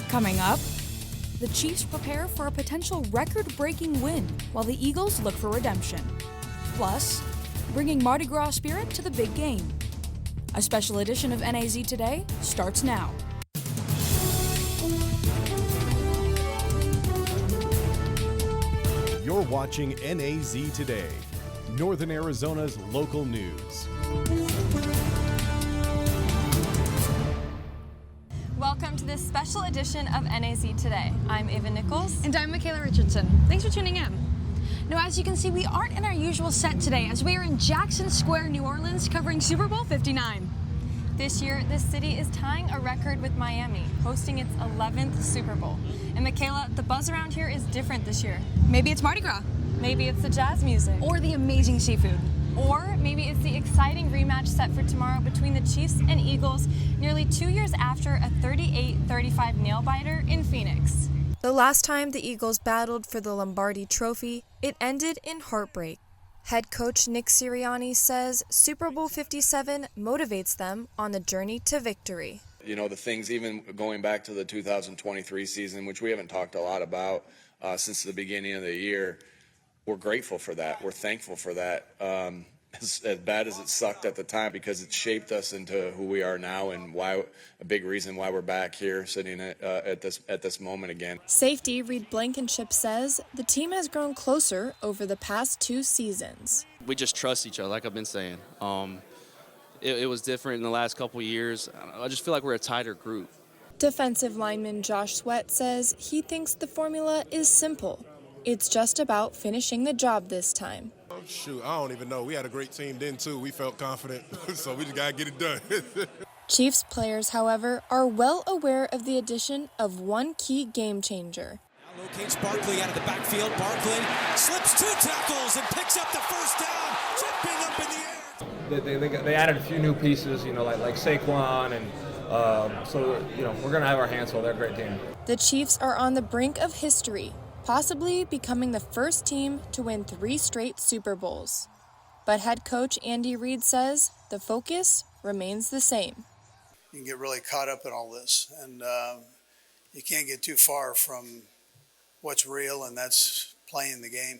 Coming up, the Chiefs prepare for a potential record-breaking win while the Eagles look for redemption. Plus, bringing Mardi Gras spirit to the big game. A special edition of NAZ Today starts now. You're watching NAZ Today, Northern Arizona's local news. Welcome to this special edition of NAZ Today. I'm Ava Nichols. And I'm Michaela Richardson. Thanks for tuning in. Now, as you can see, we aren't in our usual set today as we are in Jackson Square, New Orleans, covering Super Bowl 59. This year, this city is tying a record with Miami, hosting its 11th Super Bowl. And Michaela, the buzz around here is different this year. Maybe it's Mardi Gras. Maybe it's the jazz music. Or the amazing seafood. Or maybe it's the exciting rematch set for tomorrow between the Chiefs and Eagles, nearly 2 years after a 38-35 nail-biter in Phoenix. The last time the Eagles battled for the Lombardi Trophy, it ended in heartbreak. Head coach Nick Sirianni says Super Bowl 57 motivates them on the journey to victory. You know, the things even going back to the 2023 season, which we haven't talked a lot about since the beginning of the year, we're grateful for that. We're thankful for that. As bad as it sucked at the time, because it shaped us into who we are now, and why a big reason why we're back here sitting at this moment again. Safety Reed Blankenship says the team has grown closer over the past 2 seasons. We just trust each other, like I've been saying. It was different in the last couple years. I just feel like we're a tighter group. Defensive lineman Josh Sweat says he thinks the formula is simple. It's just about finishing the job this time. Shoot, I don't even know. We had a great team then, too. We felt confident, so we just got to get it done. Chiefs players, however, are well aware of the addition of one key game changer. Now locates Barkley out of the backfield. Barkley slips 2 tackles and picks up the first down, jumping up in the air. They added a few new pieces, like Saquon, and so we're going to have our hands full. They're a great team. The Chiefs are on the brink of history, possibly becoming the first team to win 3 straight Super Bowls. But head coach Andy Reid says the focus remains the same. You can get really caught up in all this, and you can't get too far from what's real, and that's playing the game.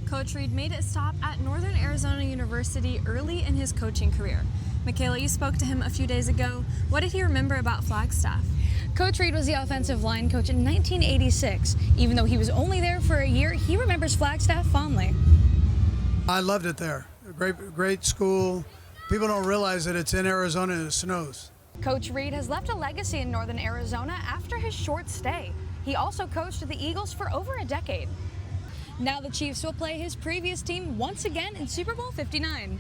Coach Reid made a stop at Northern Arizona University early in his coaching career. Michaela, you spoke to him a few days ago. What did he remember about Flagstaff? Coach Reid was the offensive line coach in 1986. Even though he was only there for a year, he remembers Flagstaff fondly. I loved it there. Great school. People don't realize that it's in Arizona and it snows. Coach Reid has left a legacy in Northern Arizona after his short stay. He also coached the Eagles for over a decade. Now the Chiefs will play his previous team once again in Super Bowl 59.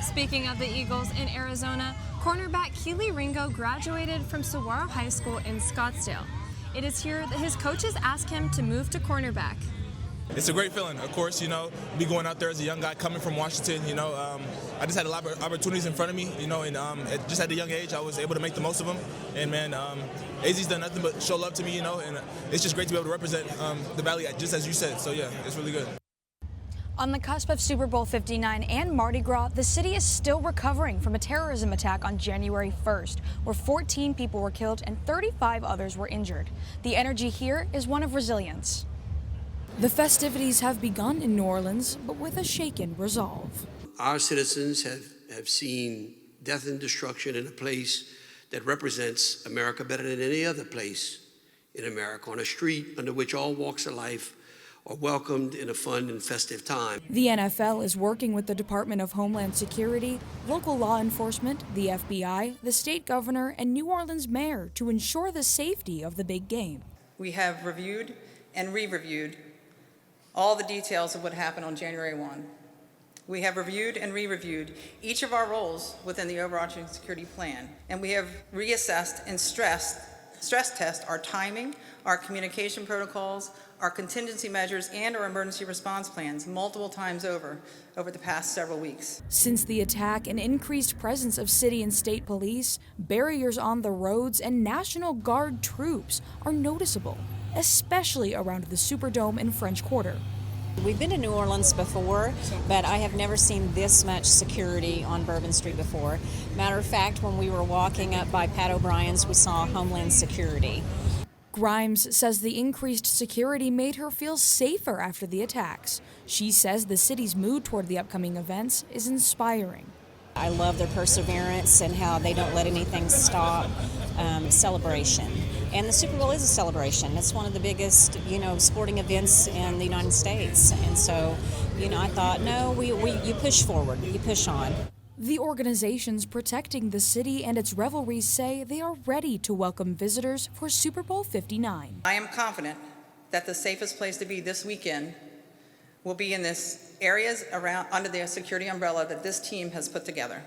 Speaking of the Eagles in Arizona, cornerback Keely Ringo graduated from Saguaro High School in Scottsdale. It is here that his coaches asked him to move to cornerback. It's a great feeling, of course, be going out there as a young guy coming from Washington, I just had a lot of opportunities in front of me, and just at a young age, I was able to make the most of them. And man, AZ's done nothing but show love to me, and it's just great to be able to represent the Valley, just as you said. So yeah, it's really good. On the cusp of Super Bowl 59 and Mardi Gras, the city is still recovering from a terrorism attack on January 1st, where 14 people were killed and 35 others were injured. The energy here is one of resilience. The festivities have begun in New Orleans, but with a shaken resolve. Our citizens have seen death and destruction in a place that represents America better than any other place in America, on a street under which all walks of life are welcomed in a fun and festive time. The NFL is working with the Department of Homeland Security, local law enforcement, the FBI, the state governor, and New Orleans mayor to ensure the safety of the big game. We have reviewed and re-reviewed all the details of what happened on January 1. We have reviewed and re-reviewed each of our roles within the overarching security plan, and we have reassessed and stress test our timing, our communication protocols, our contingency measures, and our emergency response plans multiple times over the past several weeks. Since the attack, an increased presence of city and state police, barriers on the roads, and National Guard troops are noticeable, especially around the Superdome and French Quarter. We've been to New Orleans before, but I have never seen this much security on Bourbon Street before. Matter of fact, when we were walking up by Pat O'Brien's, we saw Homeland Security. Grimes says the increased security made her feel safer after the attacks. She says the city's mood toward the upcoming events is inspiring. I love their perseverance and how they don't let anything stop celebration. And the Super Bowl is a celebration. It's one of the biggest, sporting events in the United States. And so, I thought, no, you push forward, you push on. The organizations protecting the city and its revelries say they are ready to welcome visitors for Super Bowl 59. I am confident that the safest place to be this weekend will be in this areas around under the security umbrella that this team has put together.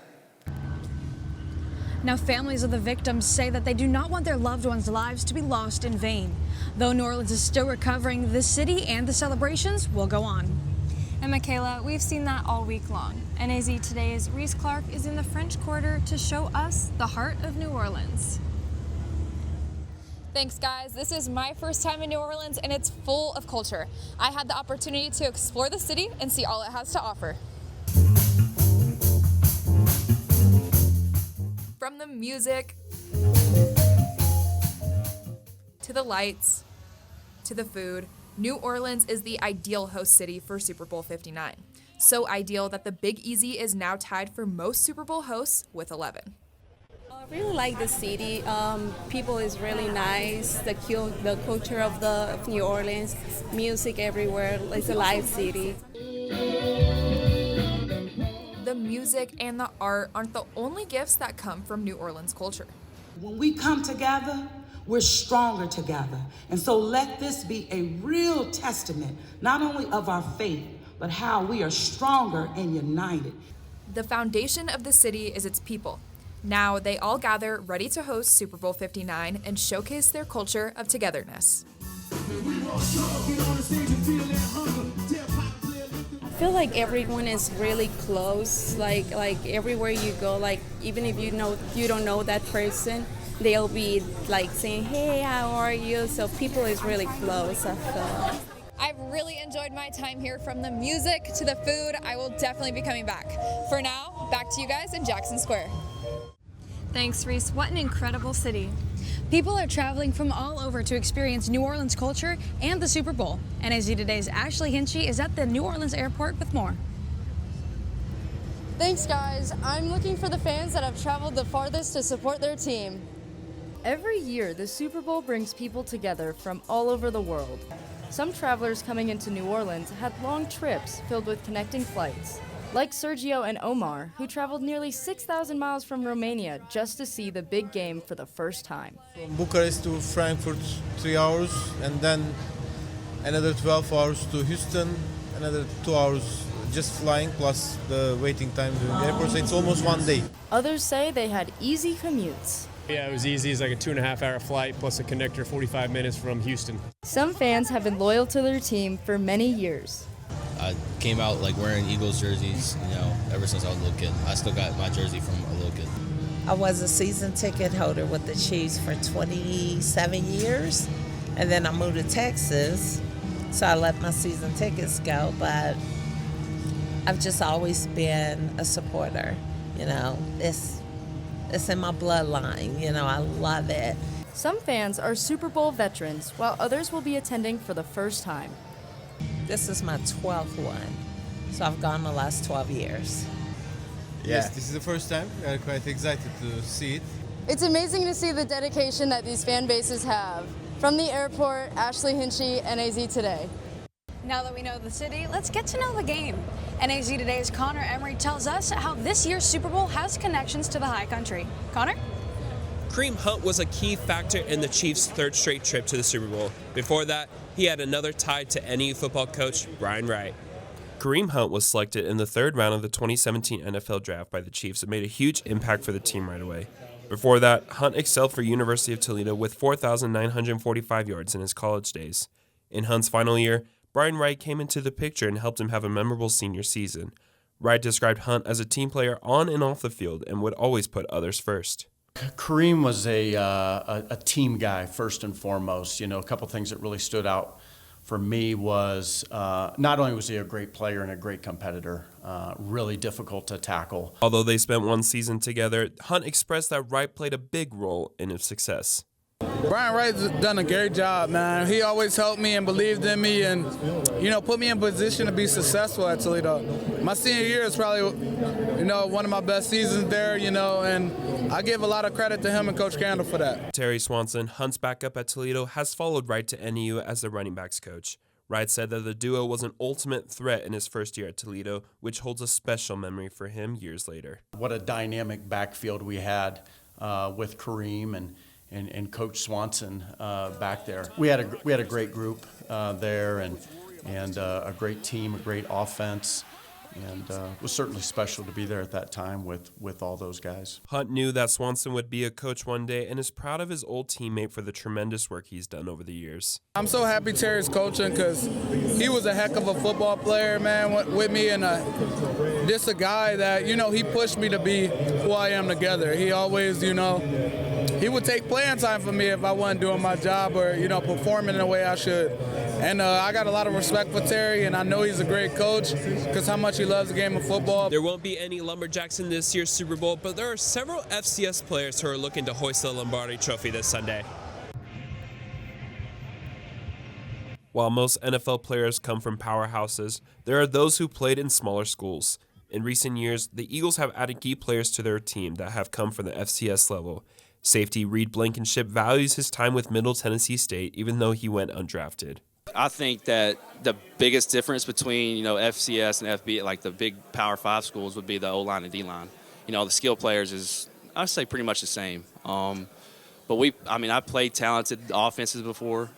Now, families of the victims say that they do not want their loved ones' lives to be lost in vain. Though New Orleans is still recovering, the city and the celebrations will go on. And Michaela, we've seen that all week long. NAZ Today's Reese Clark is in the French Quarter to show us the heart of New Orleans. Thanks, guys. This is my first time in New Orleans, and it's full of culture. I had the opportunity to explore the city and see all it has to offer. From the music, to the lights, to the food, New Orleans is the ideal host city for Super Bowl 59. So ideal that the Big Easy is now tied for most Super Bowl hosts with 11. I really like the city. People is really nice. The culture of New Orleans, music everywhere. It's a live city. The music and the art aren't the only gifts that come from New Orleans culture. When we come together, we're stronger together. And so let this be a real testament, not only of our faith, but how we are stronger and united. The foundation of the city is its people. Now they all gather ready to host Super Bowl 59 and showcase their culture of togetherness. I feel like everyone is really close. Like everywhere you go, like even if you don't know that person, they'll be like saying, "Hey, how are you?" So people is really close, I feel. I've really enjoyed my time here, from the music to the food. I will definitely be coming back. For now, back to you guys in Jackson Square. Thanks, Reese. What an incredible city. People are traveling from all over to experience New Orleans culture and the Super Bowl. NAZ Today's Ashley Hinchy is at the New Orleans airport with more. Thanks, guys. I'm looking for the fans that have traveled the farthest to support their team. Every year, the Super Bowl brings people together from all over the world. Some travelers coming into New Orleans had long trips filled with connecting flights, like Sergio and Omar, who traveled nearly 6,000 miles from Romania just to see the big game for the first time. From Bucharest to Frankfurt, 3 hours, and then another 12 hours to Houston, another 2 hours just flying, plus the waiting time during the airport, so it's almost 1 day. Others say they had easy commutes. Yeah, it was easy. It's like a 2.5-hour flight plus a connector 45 minutes from Houston. Some fans have been loyal to their team for many years. I came out wearing Eagles jerseys, ever since I was a little kid. I still got my jersey from a little kid. I was a season ticket holder with the Chiefs for 27 years, and then I moved to Texas, so I let my season tickets go, but I've just always been a supporter, It's in my bloodline, I love it. Some fans are Super Bowl veterans, while others will be attending for the first time. This is my 12th one, so I've gone the last 12 years. Yes, this is the first time. We are quite excited to see it. It's amazing to see the dedication that these fan bases have. From the airport, Ashley Hinchy, NAZ Today. Now that we know the city, let's get to know the game. NAZ Today's Connor Emery tells us how this year's Super Bowl has connections to the high country. Connor? Kareem Hunt was a key factor in the Chiefs' third straight trip to the Super Bowl. Before that, he had another tied to NU football coach Brian Wright. Kareem Hunt was selected in the third round of the 2017 NFL Draft by the Chiefs and made a huge impact for the team right away. Before that, Hunt excelled for University of Toledo with 4,945 yards in his college days. In Hunt's final year, Brian Wright came into the picture and helped him have a memorable senior season. Wright described Hunt as a team player on and off the field and would always put others first. Kareem was a team guy first and foremost. A couple things that really stood out for me was not only was he a great player and a great competitor, really difficult to tackle. Although they spent one season together, Hunt expressed that Wright played a big role in his success. Brian Wright's done a great job, man. He always helped me and believed in me and, put me in position to be successful at Toledo. My senior year is probably, one of my best seasons there, and I give a lot of credit to him and Coach Candle for that. Terry Swanson, Hunt's backup at Toledo, has followed Wright to NAU as the running backs coach. Wright said that the duo was an ultimate threat in his first year at Toledo, which holds a special memory for him years later. What a dynamic backfield we had with Kareem and Coach Swanson back there. We had a great group there and a great team, a great offense, and it was certainly special to be there at that time with all those guys. Hunt knew that Swanson would be a coach one day and is proud of his old teammate for the tremendous work he's done over the years. I'm so happy Terry's coaching because he was a heck of a football player, man, with me, and just a guy that, he pushed me to be who I am together. He always, he would take playing time for me if I wasn't doing my job or, performing in the way I should. And I got a lot of respect for Terry, and I know he's a great coach because how much he loves the game of football. There won't be any Lumberjacks in this year's Super Bowl, but there are several FCS players who are looking to hoist the Lombardi Trophy this Sunday. While most NFL players come from powerhouses, there are those who played in smaller schools. In recent years, the Eagles have added key players to their team that have come from the FCS level. Safety Reed Blankenship values his time with Middle Tennessee State, even though he went undrafted. I think that the biggest difference between, FCS and FB, like the big Power 5 schools, would be the O-line and D-line. The skill players is, I'd say, pretty much the same. But I played talented offenses before,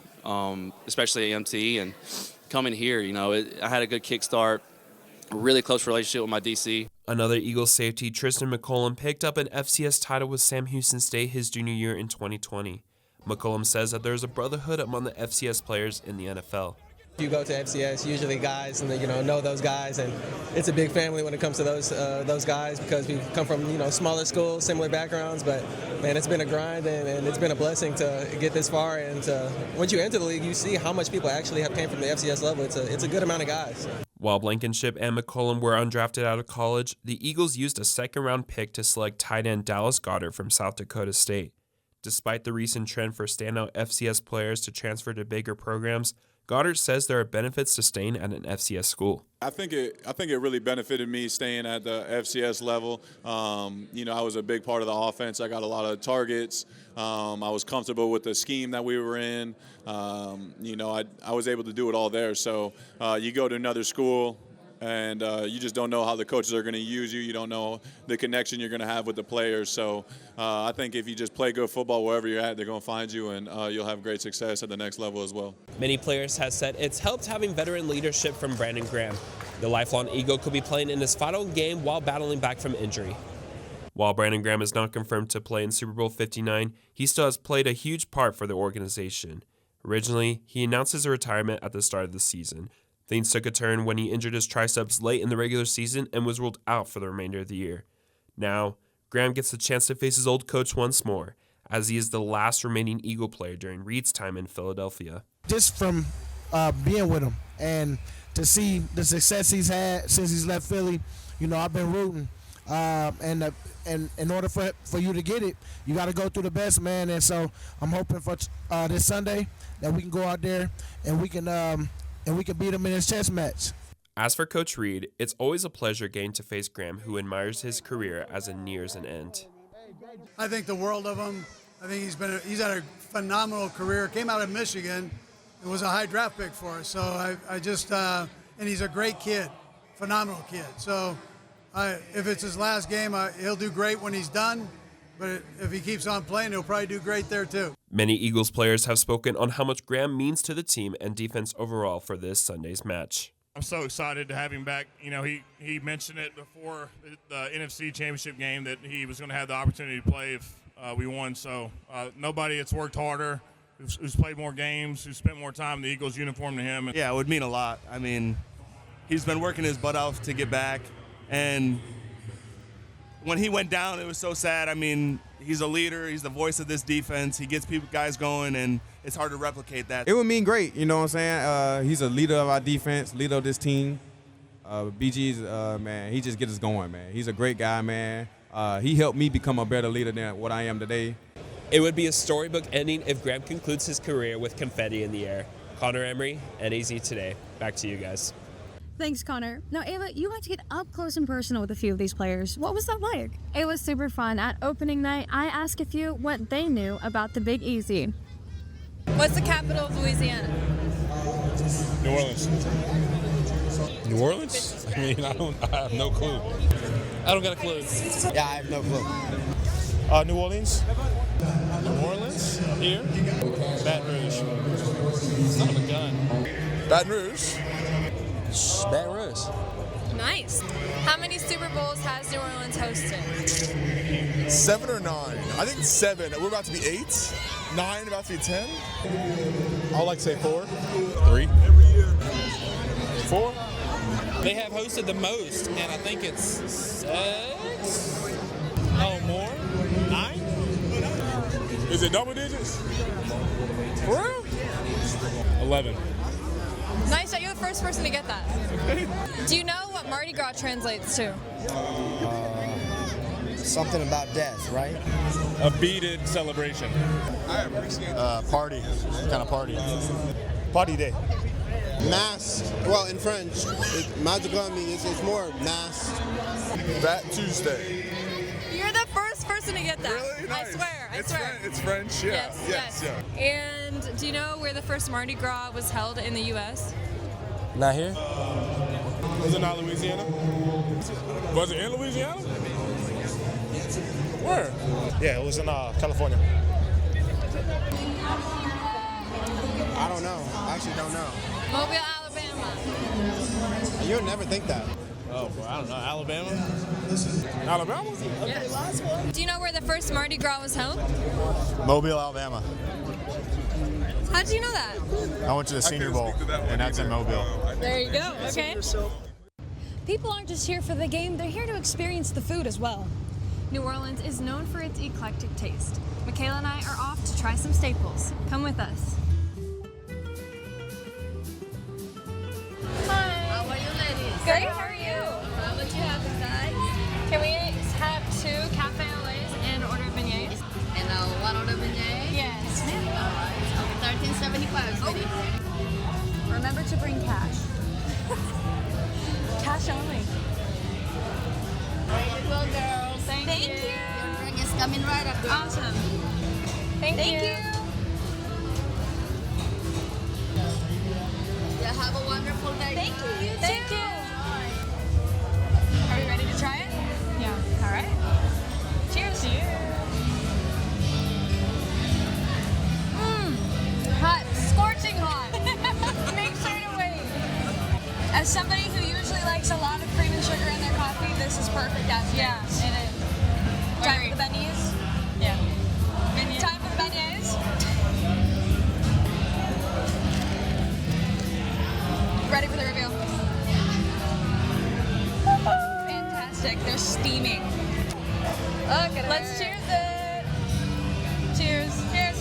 especially at MT, and coming here, I had a good kickstart, a really close relationship with my DC. Another Eagles safety, Tristan McCollum, picked up an FCS title with Sam Houston State his junior year in 2020. McCollum says that there's a brotherhood among the FCS players in the NFL. You go to FCS, usually guys and know those guys, and it's a big family when it comes to those guys because we come from smaller schools, similar backgrounds. But man, it's been a grind and it's been a blessing to get this far. And once you enter the league, you see how much people actually have came from the FCS level. It's a good amount of guys. While Blankenship and McCollum were undrafted out of college, the Eagles used a second-round pick to select tight end Dallas Goedert from South Dakota State. Despite the recent trend for standout FCS players to transfer to bigger programs, Goddard says there are benefits to staying at an FCS school. I think it really benefited me staying at the FCS level. I was a big part of the offense. I got a lot of targets. I was comfortable with the scheme that we were in. I was able to do it all there. So you go to another school, and you just don't know how the coaches are going to use you. You don't know the connection you're going to have with the players. So I think if you just play good football wherever you're at, they're going to find you, and you'll have great success at the next level as well. Many players have said it's helped having veteran leadership from Brandon Graham. The lifelong Eagle could be playing in his final game while battling back from injury. While Brandon Graham is not confirmed to play in Super Bowl 59, he still has played a huge part for the organization. Originally, he announced his retirement at the start of the season. Things took a turn when he injured his triceps late in the regular season and was ruled out for the remainder of the year. Now, Graham gets the chance to face his old coach once more, as he is the last remaining Eagle player during Reed's time in Philadelphia. Just from being with him and to see the success he's had since he's left Philly, I've been rooting. And in order for you to get it, you got to go through the best, man. And so I'm hoping for this Sunday that we can go out there and we can beat him in his chess match. As for Coach Reed, it's always a pleasure getting to face Graham, who admires his career as it nears an end. I think the world of him. I think he's had a phenomenal career. Came out of Michigan. It was a high draft pick for us. So I just and he's a great kid, phenomenal kid. So if it's his last game, he'll do great when he's done. But if he keeps on playing, he'll probably do great there too. Many Eagles players have spoken on how much Graham means to the team and defense overall for this Sunday's match. I'm so excited to have him back. He mentioned it before the NFC Championship game that he was going to have the opportunity to play if we won. So nobody that's worked harder, who's played more games, who's spent more time in the Eagles uniform to him. Yeah, it would mean a lot. I mean, he's been working his butt off to get back, and when he went down, it was so sad. I mean, he's a leader. He's the voice of this defense. He gets guys going, and it's hard to replicate that. It would mean great, you know what I'm saying? He's a leader of our defense, leader of this team. BG's, man, he just gets us going, man. He's a great guy, man. He helped me become a better leader than what I am today. It would be a storybook ending if Graham concludes his career with confetti in the air. Connor Emery, NAZ Today. Back to you guys. Thanks, Connor. Now, Ava, you got to get up close and personal with a few of these players. What was that like? It was super fun. At opening night, I asked a few what they knew about the Big Easy. What's the capital of Louisiana? New Orleans. New Orleans? I mean, I have no clue. I don't got a clue. Yeah, I have no clue. New Orleans? New Orleans? Here? Baton Rouge. Son of a gun. Baton Rouge? Baton Rouge. Nice. How many Super Bowls has New Orleans hosted? 7 or 9? I think 7. We're about to be 8. 9, about to be 10. I would like to say 4. 3. 4. They have hosted the most, and I think it's 6. Oh, more? 9? Is it double digits? For real? 11. Nice shot. You're the first person to get that. Do you know what Mardi Gras translates to? Something about death, right? A beaded celebration. Party. Kind of party. Party day. Mass. Well, in French, magical. I mean, it's more mass. Fat Tuesday. You're the first person to get that. Really? Nice. I swear. It's French, yeah. Yes. Yeah. And do you know where the first Mardi Gras was held in the U.S.? Not here? Was it not Louisiana? Was it in Louisiana? Where? Yeah, it was in California. I don't know. I actually don't know. Mobile, Alabama. You would never think that. Oh, well, I don't know. Alabama? Alabama? Okay, last one. Do you know where the first Mardi Gras was held? Mobile, Alabama. How did you know that? I went to the Senior Bowl, and that's in Mobile. There you go. Okay. People aren't just here for the game, they're here to experience the food as well. New Orleans is known for its eclectic taste. Michaela and I are off to try some staples. Come with us. Hi. How are you, ladies? Good. How are you? What you have inside? Can we have 2 cafe au laits and order beignets? And one order beignet? Yes. All right. $13.75, sweetie. Remember to bring cash. Cash only. Ready to go, girls. Thank you. Your drink is coming right up. Girls. Awesome. Thank you. Yeah, have a wonderful day. Thank you. You Thank too. you. Are we ready to try it? Yeah. All right. Cheers. Hot. Scorching hot. Make sure to wait. As somebody who usually likes a lot of cream and sugar in their coffee, this is perfect after. Yeah, it is. Time for the beignets? Yeah. Time for the beignets? Ready for the reveal? Fantastic. They're steaming. Okay, let's cheers it. Cheers. Cheers.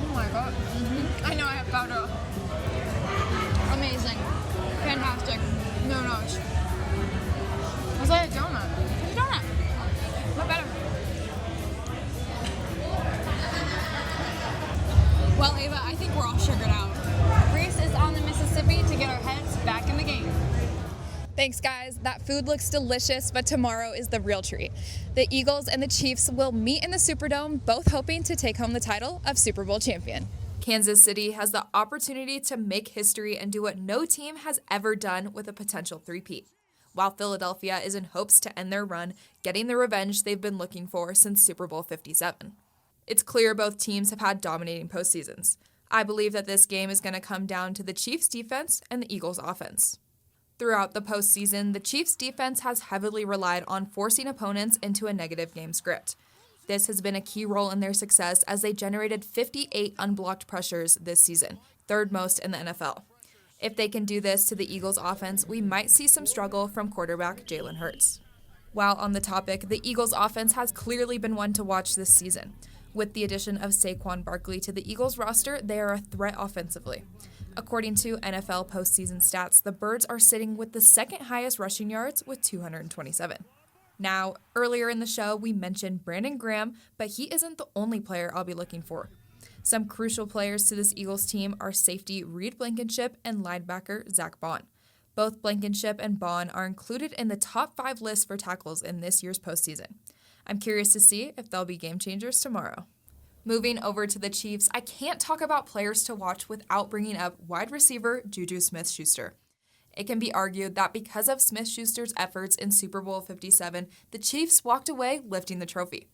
Oh my god. I know I have powder. Amazing. Fantastic. No notes. It's like a donut. It's a donut. What better? Well, Ava, I think we're all sugared out. Reese is on the Mississippi to get our heads back in the game. Thanks, guys. That food looks delicious, but tomorrow is the real treat. The Eagles and the Chiefs will meet in the Superdome, both hoping to take home the title of Super Bowl champion. Kansas City has the opportunity to make history and do what no team has ever done with a potential three-peat, while Philadelphia is in hopes to end their run, getting the revenge they've been looking for since Super Bowl 57. It's clear both teams have had dominating postseasons. I believe that this game is going to come down to the Chiefs' defense and the Eagles' offense. Throughout the postseason, the Chiefs' defense has heavily relied on forcing opponents into a negative game script. This has been a key role in their success as they generated 58 unblocked pressures this season, third most in the NFL. If they can do this to the Eagles' offense, we might see some struggle from quarterback Jalen Hurts. While on the topic, the Eagles' offense has clearly been one to watch this season. With the addition of Saquon Barkley to the Eagles roster, they are a threat offensively. According to NFL postseason stats, the Birds are sitting with the second highest rushing yards with 227. Now, earlier in the show, we mentioned Brandon Graham, but he isn't the only player I'll be looking for. Some crucial players to this Eagles team are safety Reed Blankenship and linebacker Zach Bond. Both Blankenship and Bond are included in the top 5 list for tackles in this year's postseason. I'm curious to see if they'll be game changers tomorrow. Moving over to the Chiefs, I can't talk about players to watch without bringing up wide receiver Juju Smith-Schuster. It can be argued that because of Smith-Schuster's efforts in Super Bowl 57, the Chiefs walked away lifting the trophy.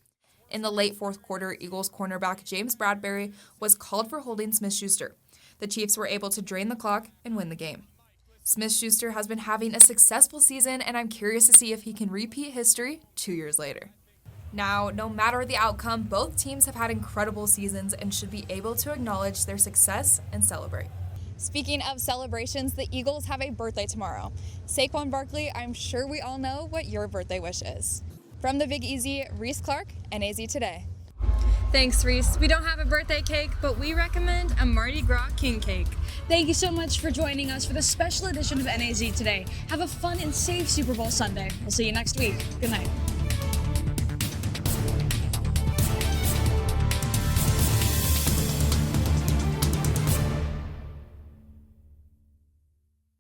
In the late fourth quarter, Eagles cornerback James Bradbury was called for holding Smith-Schuster. The Chiefs were able to drain the clock and win the game. Smith-Schuster has been having a successful season, and I'm curious to see if he can repeat history 2 years later. Now, no matter the outcome, both teams have had incredible seasons and should be able to acknowledge their success and celebrate. Speaking of celebrations, the Eagles have a birthday tomorrow. Saquon Barkley, I'm sure we all know what your birthday wish is. From the Big Easy, Reese Clark, NAZ Today. Thanks, Reese. We don't have a birthday cake, but we recommend a Mardi Gras king cake. Thank you so much for joining us for the special edition of NAZ Today. Have a fun and safe Super Bowl Sunday. We'll see you next week. Good night.